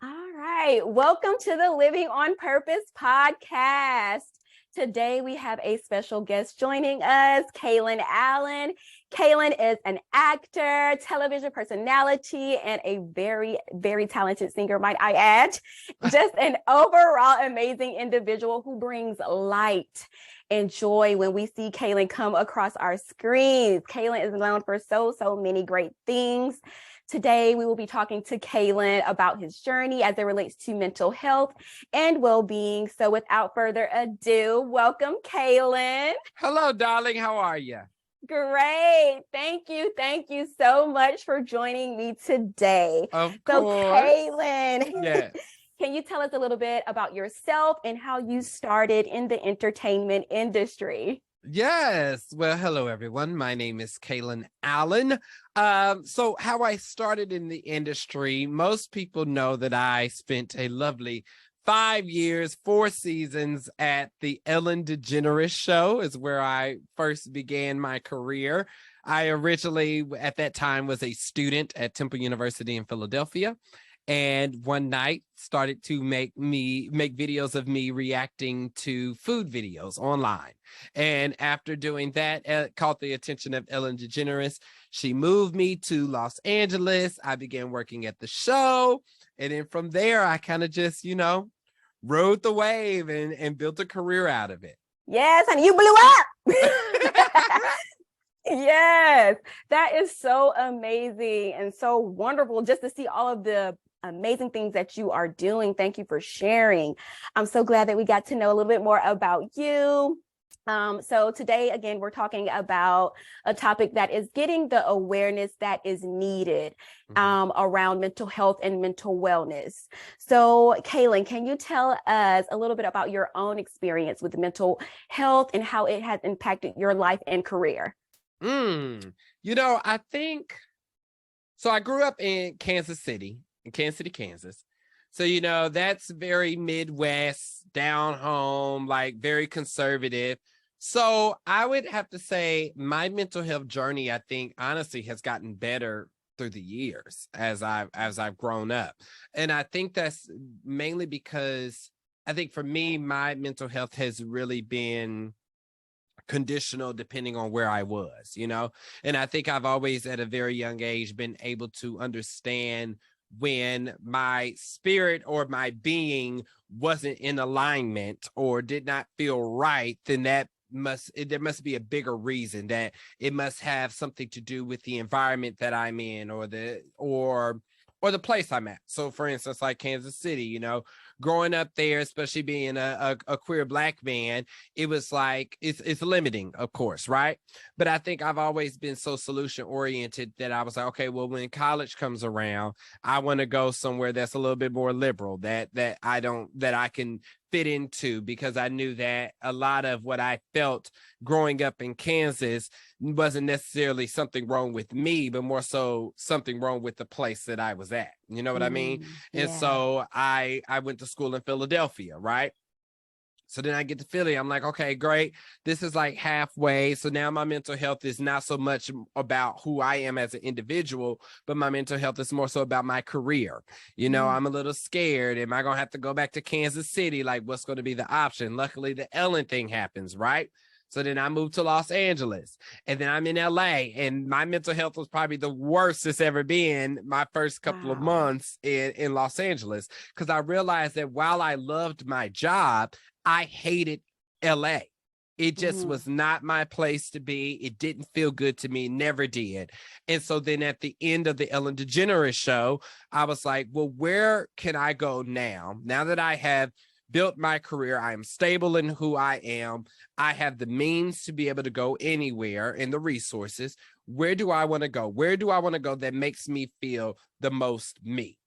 All right. Welcome to the Living on Purpose podcast. Today we have a special guest joining us, Kalen Allen. Kalen is an actor, television personality, and a very, very talented singer, might I add. Just an overall amazing individual who brings light and joy when we see Kalen come across our screens. Kalen is known for so many great things. Today, we will be talking to Kalen about his journey as it relates to mental health and well-being. So without further ado, welcome, Kalen. Hello, darling. How are you? Great. Thank you. Thank you so much for joining me today. Of So, course. Kalen, Yes. can you tell us a little bit about yourself and how you started in the entertainment industry? Yes. Well, hello, everyone. My name is Kalen Allen. So how I started in the industry, most people know that I spent a lovely 5 years, 4 seasons at the Ellen DeGeneres show is where I first began my career. I originally, at that time, was a student at Temple University in Philadelphia. And one night started to make videos of me reacting to food videos online. And after doing that, caught the attention of Ellen DeGeneres. She moved me to Los Angeles. I began working at the show. And then from there, I kind of just, rode the wave and built a career out of it. Yes, honey, you blew up. Yes, that is so amazing and so wonderful just to see all of the amazing things that you are doing. Thank you for sharing. I'm so glad that we got to know a little bit more about you. So today, again, we're talking about a topic that is getting the awareness that is needed around mental health and mental wellness. So, Kalen, can you tell us a little bit about your own experience with mental health and how it has impacted your life and career? I think so. I grew up in Kansas City, Kansas. So, that's very Midwest, down home, like very conservative. So I would have to say my mental health journey, I think, honestly, has gotten better through the years as I've grown up. And I think that's mainly because I think for me, my mental health has really been conditional depending on where I was. And I think I've always at a very young age been able to understand when my spirit or my being wasn't in alignment or did not feel right, then there must be a bigger reason, that it must have something to do with the environment that I'm in or the place I'm at. So for instance, like Kansas City, growing up there, especially being a queer Black man, it was like it's limiting, of course, right? But I think I've always been so solution oriented that I was like, okay, well, when college comes around, I want to go somewhere that's a little bit more liberal, that I can fit into, because I knew that a lot of what I felt growing up in Kansas wasn't necessarily something wrong with me, but more so something wrong with the place that I was at. You know what I mean? And so I went to school in Philadelphia, right? So then I get to Philly. I'm like, okay, great. This is like halfway. So now my mental health is not so much about who I am as an individual, but my mental health is more so about my career. I'm a little scared. Am I going to have to go back to Kansas City? Like, what's going to be the option? Luckily, the Ellen thing happens, right? So then I moved to Los Angeles, and then I'm in LA, and my mental health was probably the worst it's ever been my first couple of months in Los Angeles, because I realized that while I loved my job, I hated LA. It just was not my place to be. It didn't feel good to me, never did. And so then at the end of the Ellen DeGeneres show, I was like, well, where can I go now? Now that I have built my career, I am stable in who I am, I have the means to be able to go anywhere and the resources. Where do I want to go? Where do I want to go that makes me feel the most me?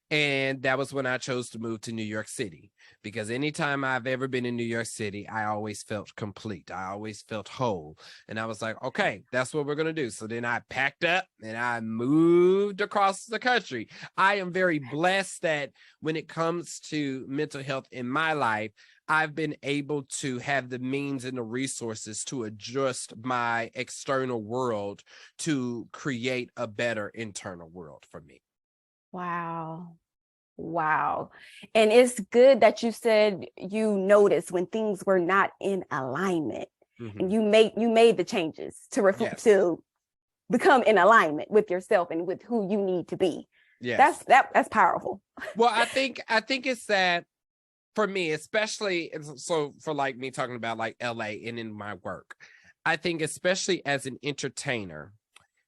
And that was when I chose to move to New York City, because anytime I've ever been in New York City, I always felt complete. I always felt whole. And I was like, okay, that's what we're going to do. So then I packed up and I moved across the country. I am very blessed that when it comes to mental health in my life, I've been able to have the means and the resources to adjust my external world to create a better internal world for me. Wow. Wow. And it's good that you said you noticed when things were not in alignment, and Mhm. you made the changes to Yes. to become in alignment with yourself and with who you need to be. Yes. That's powerful. Well, I think it's that for me, especially so for like me talking about like LA and in my work, I think especially as an entertainer,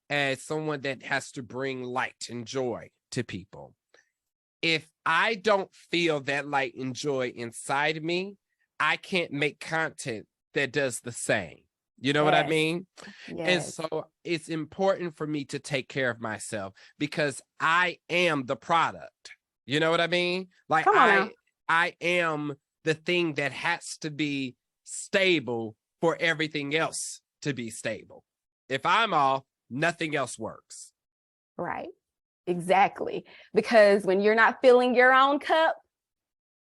as someone that has to bring light and joy to people, if I don't feel that light and joy inside me, I can't make content that does the same. You know what I Yes. mean? And Yes. so it's important for me to take care of myself because I am the product. You know what I mean? Like Come on now. I am the thing that has to be stable for everything else to be stable. If I'm off, nothing else works. Right. Exactly. Because when you're not filling your own cup,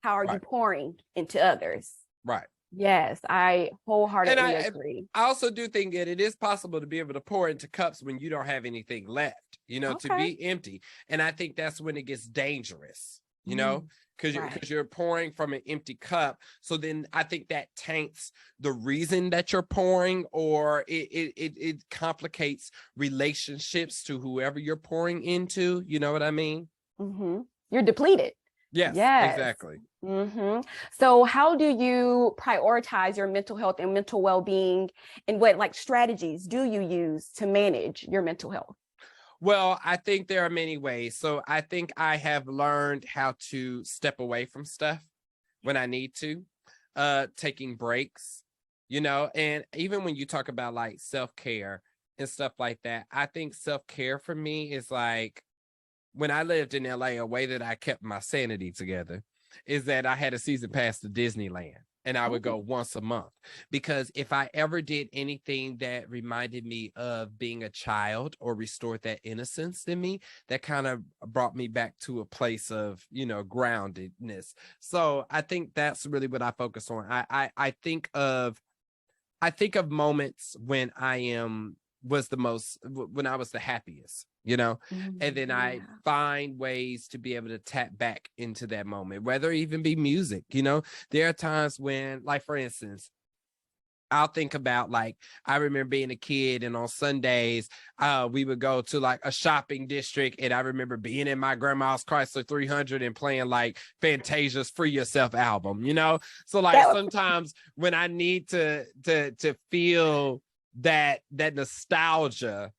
how are you Right. pouring into others? Right. Yes, I And wholeheartedly I agree. I also do think that it is possible to be able to pour into cups when you don't have anything left, to Okay. be empty. And I think that's when it gets dangerous, Mm, because right. you're pouring from an empty cup. So then I think that taints the reason that you're pouring, or it complicates relationships to whoever you're pouring into. You know what I mean? Mm-hmm. You're depleted. Yes, Yes. exactly. Mm-hmm. So how do you prioritize your mental health and mental well-being, and what like strategies do you use to manage your mental health? Well, I think there are many ways. So I think I have learned how to step away from stuff when I need to, taking breaks, and even when you talk about like self-care and stuff like that, I think self-care for me is like when I lived in LA, a way that I kept my sanity together is that I had a season pass to Disneyland and I would go Oh, once a month. Because if I ever did anything that reminded me of being a child or restored that innocence in me, that kind of brought me back to a place of, groundedness. So I think that's really what I focus on. I think of moments when when I was the happiest, and then I yeah. find ways to be able to tap back into that moment, whether it even be music. There are times when, like, for instance, I'll think about like I remember being a kid and on Sundays, we would go to like a shopping district, and I remember being in my grandma's Chrysler 300 and playing like Fantasia's "Free Yourself" album. So like That was sometimes when I need to feel that nostalgia,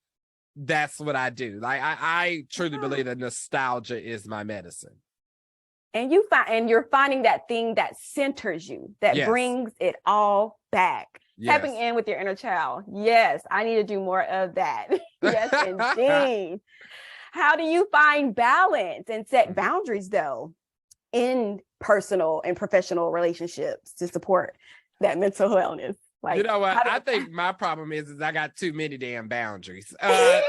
that's what I do. Like I truly yeah. believe that nostalgia is my medicine. And you're finding that thing that centers you, that Yes, brings it all back. Tapping yes. in with your inner child. Yes, I need to do more of that. Yes, indeed. How do you find balance and set boundaries though in personal and professional relationships to support that mental wellness? You Like know what? how do I think my problem is I got too many damn boundaries. you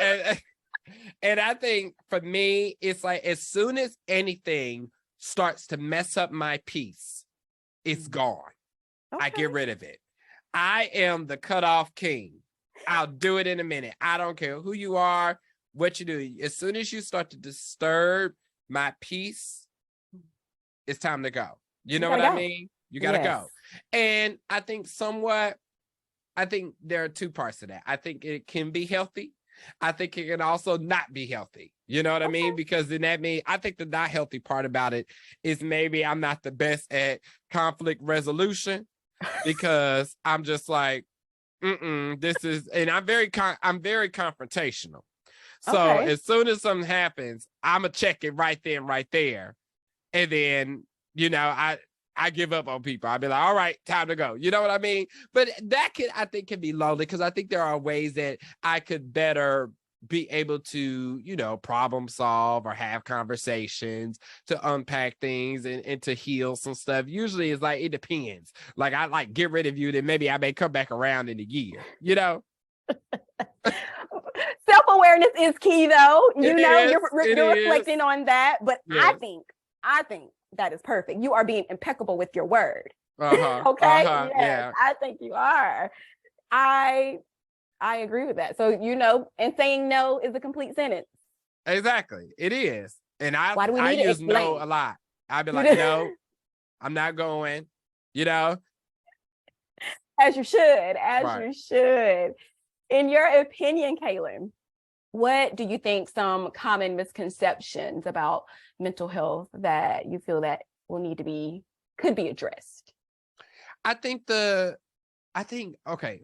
And I think for me, it's like as soon as anything starts to mess up my peace, it's gone. I Okay. get rid of it. I am the cutoff king. I'll do it in a minute. I don't care who you are, what you do. As soon as you start to disturb my peace, it's time to go. You You know gotta what I go. mean? You got to Yes. go. And I think there are two parts to that. I think it can be healthy. I think it can also not be healthy. You know what I Okay. mean? Because then that means I think the not healthy part about it is maybe I'm not the best at conflict resolution because I'm just like, this is, and I'm very confrontational. So Okay. as soon as something happens, I'm gonna check it right then, right there, and then I give up on people. I'll be like, all right, time to go. You know what I mean? But that I think can be lonely because I think there are ways that I could better be able to, problem solve or have conversations to unpack things and to heal some stuff. Usually it's like, it depends. Like I like get rid of you, then maybe I may come back around in a year. Self-awareness is key though. It is. It You're is. reflecting on that, but Yes. I think that is perfect. You are being impeccable with your word. Uh-huh. Okay? Uh-huh. Yes, Yeah. I think you are. I I agree with that. So, and saying no is a complete sentence. Exactly. It is. And Why do we I need to use no explain? a lot. I'd be You like, do? no, I'm not going, you know? As you should, as Right. you should. In your opinion, Kalen, what do you think some common misconceptions about mental health that you feel that will need to be, could be addressed? I think okay,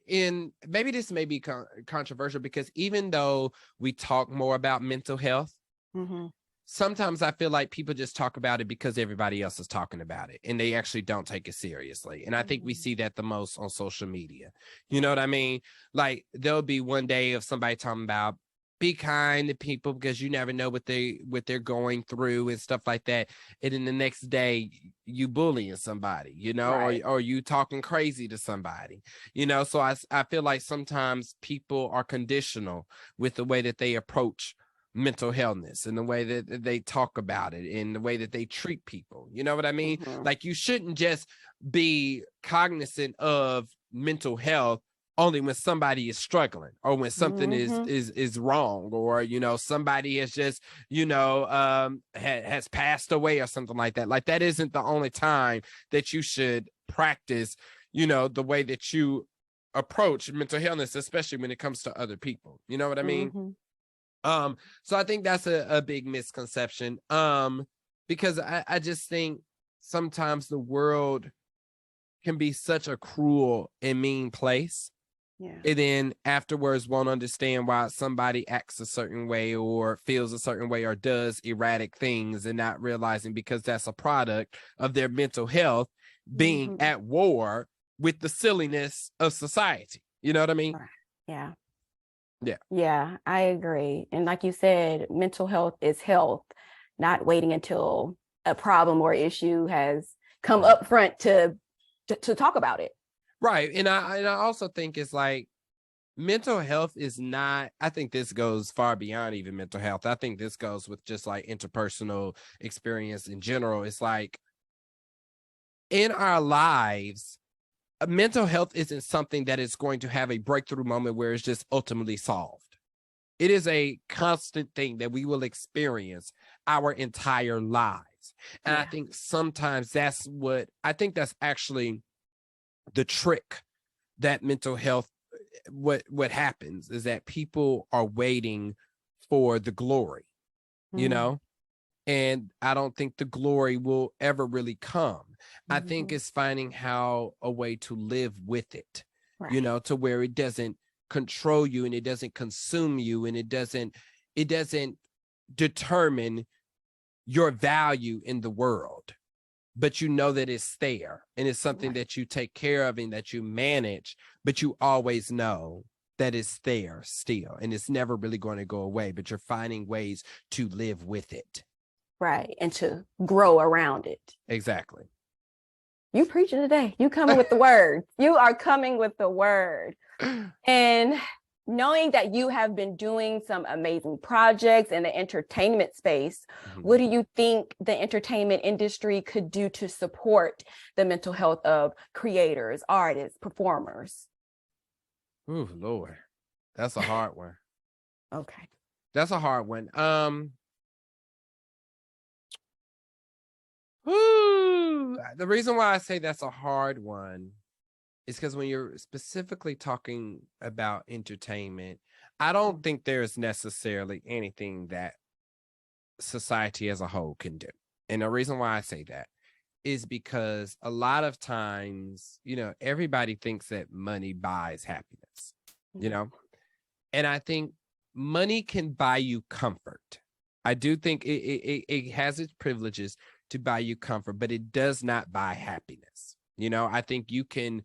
in maybe this may be controversial because even though we talk more about mental health, Mm-hmm. sometimes I feel like people just talk about it because everybody else is talking about it and they actually don't take it seriously. And I think we see that the most on social media. You know what I mean? Like there'll be one day of somebody talking about be kind to people because you never know what they're going through and stuff like that. And then the next day you bullying somebody, you know, Right. or you talking crazy to somebody, you know. So I feel like sometimes people are conditional with the way that they approach mental healthness and the way that they talk about it and the way that they treat people. You know what I mean? Mm-hmm. Like you shouldn't just be cognizant of mental health only when somebody is struggling or when something Mm-hmm. is wrong or you know somebody has just you know has passed away or something like that. Like that isn't the only time that you should practice, you know, the way that you approach mental illness, especially when it comes to other people. You know what I mean? Mm-hmm. So I think that's a big misconception. Because I just think sometimes the world can be such a cruel and mean place. Yeah. And then afterwards won't understand why somebody acts a certain way or feels a certain way or does erratic things and not realizing because that's a product of their mental health being Mm-hmm. at war with the silliness of society. You know what I mean? Right. Yeah. Yeah. Yeah, I agree. And like you said, mental health is health, not waiting until a problem or issue has come Right. up front to talk about it. Right. And I also think it's like mental health is not, I think this goes far beyond even mental health. I think this goes with just like interpersonal experience in general. It's like in our lives, mental health isn't something that is going to have a breakthrough moment where it's just ultimately solved. It is a constant thing that we will experience our entire lives. And I Yeah. think sometimes I think that's actually the trick that mental health, what happens is that people are waiting for the glory, you Mm-hmm. know? And I don't think the glory will ever really come. I think Mm-hmm. it's finding how a way to live with it, you Right. know, to where it doesn't control you and it doesn't consume you and it doesn't determine your value in the world. But you know that it's there and it's something Right. that you take care of and that you manage, but you always know that it's there still and it's never really going to go away, but you're finding ways to live with it. Right. And to grow around it. Exactly. You preaching today. You coming with the word. You are coming with the word. And knowing that you have been doing some amazing projects in the entertainment space, what do you think the entertainment industry could do to support the mental health of creators, artists, performers? Oh, Lord. That's a hard one. Okay. That's a hard one. The reason why I say that's a hard one is because when you're specifically talking about entertainment, I don't think there's necessarily anything that society as a whole can do. And the reason why I say that is because a lot of times, you know, everybody thinks that money buys happiness, you know, and I think money can buy you comfort. I do think it has its privileges to buy you comfort, but it does not buy happiness. You know, I think you can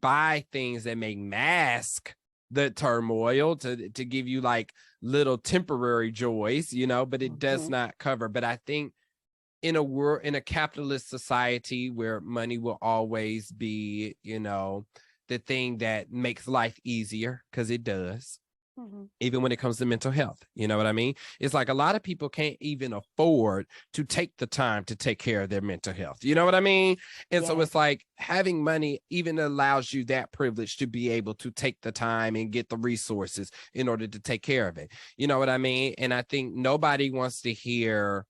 buy things that may mask the turmoil to give you like little temporary joys, you know, but it does not cover. But I think in a capitalist society where money will always be, you know, the thing that makes life easier because it does. even when it comes to mental health. You know what I mean? It's like a lot of people can't even afford to take the time to take care of their mental health. You know what I mean? And so it's like having money even allows you that privilege to be able to take the time and get the resources in order to take care of it. You know what I mean? And I think nobody wants to hear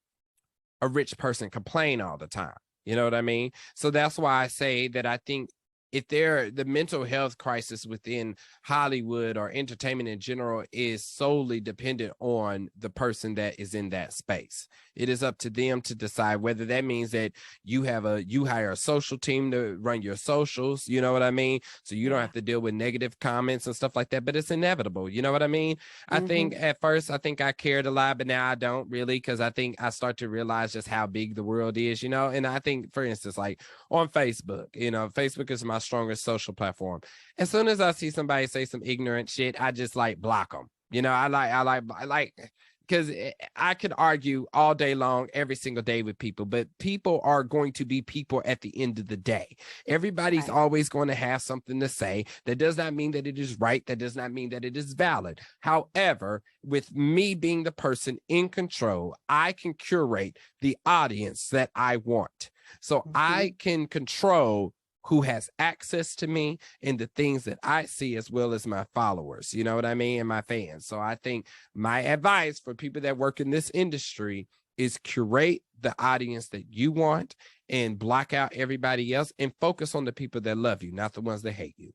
a rich person complain all the time. You know what I mean? So that's why I say that I think if the mental health crisis within Hollywood or entertainment in general is solely dependent on the person that is in that space. It is up to them to decide whether that means that you hire a social team to run your socials, you know what I mean? So you don't have to deal with negative comments and stuff like that, but it's inevitable. You know what I mean? I think at first, I think I cared a lot, but now I don't really, because I think I start to realize just how big the world is, you know? And I think, for instance, like on Facebook, you know, Facebook is my strongest social platform. As soon as I see somebody say some ignorant shit, I just like block them. You know, I like because I could argue all day long, every single day with people, but people are going to be people at the end of the day. Everybody's always going to have something to say. That does not mean that it is right. That does not mean that it is valid. However, with me being the person in control, I can curate the audience that I want. So I can control who has access to me and the things that I see, as well as my followers, you know what I mean, and my fans. So I think my advice for people that work in this industry is curate the audience that you want and block out everybody else and focus on the people that love you, not the ones that hate you.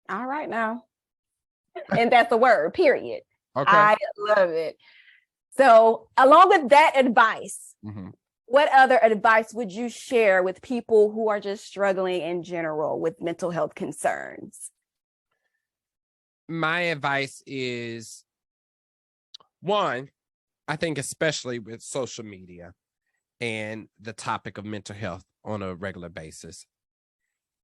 All right now. And that's a word, period. Okay. I love it. So along with that advice, what other advice would you share with people who are just struggling in general with mental health concerns? My advice is, one, I think especially with social media and the topic of mental health on a regular basis,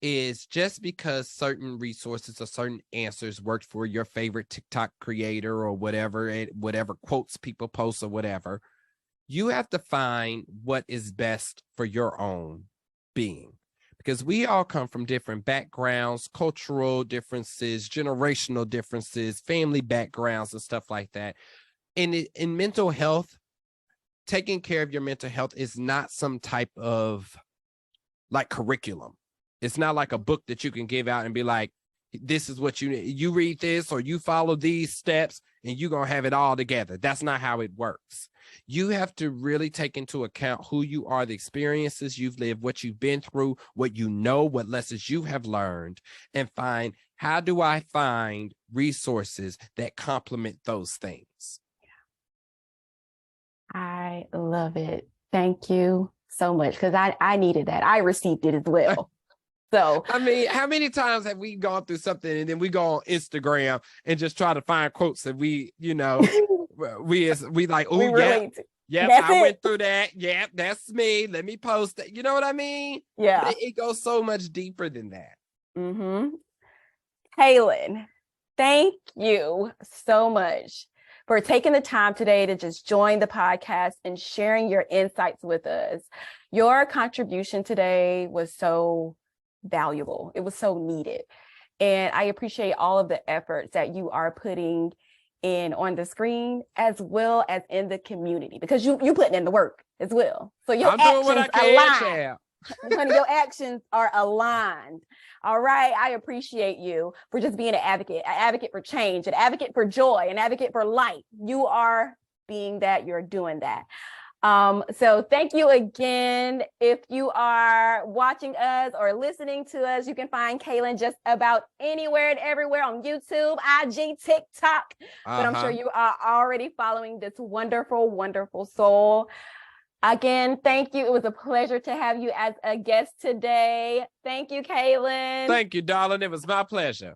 is just because certain resources or certain answers worked for your favorite TikTok creator or whatever quotes people post or whatever, you have to find what is best for your own being, because we all come from different backgrounds, cultural differences, generational differences, family backgrounds, and stuff like that. And in mental health, taking care of your mental health is not some type of like curriculum. It's not like a book that you can give out and be like, this is what you read this or you follow these steps and you're going to have it all together. That's not how it works. You have to really take into account who you are, the experiences you've lived, what you've been through, what you know, what lessons you have learned, and find, how do I find resources that complement those things? I love it. Thank you so much, because I needed that. I received it as well. So, I mean, how many times have we gone through something and then we go on Instagram and just try to find quotes that we, you know, we like, oh, yeah, I went through that. Yeah, that's me. Let me post it. You know what I mean? Yeah. But it goes so much deeper than that. Kalen, thank you so much for taking the time today to just join the podcast and sharing your insights with us. Your contribution today was so valuable. It was so needed. And I appreciate all of the efforts that you are putting in on the screen as well as in the community, because you putting in the work as well. So your actions align. Honey, your actions are aligned. All right. I appreciate you for just being an advocate for change, an advocate for joy, an advocate for light. You are being that, you're doing that. So thank you again. If you are watching us or listening to us, you can find Kalen just about anywhere and everywhere on YouTube, IG, TikTok. But I'm sure you are already following this wonderful, wonderful soul. Again, thank you. It was a pleasure to have you as a guest today. Thank you, Kalen. Thank you, darling. It was my pleasure.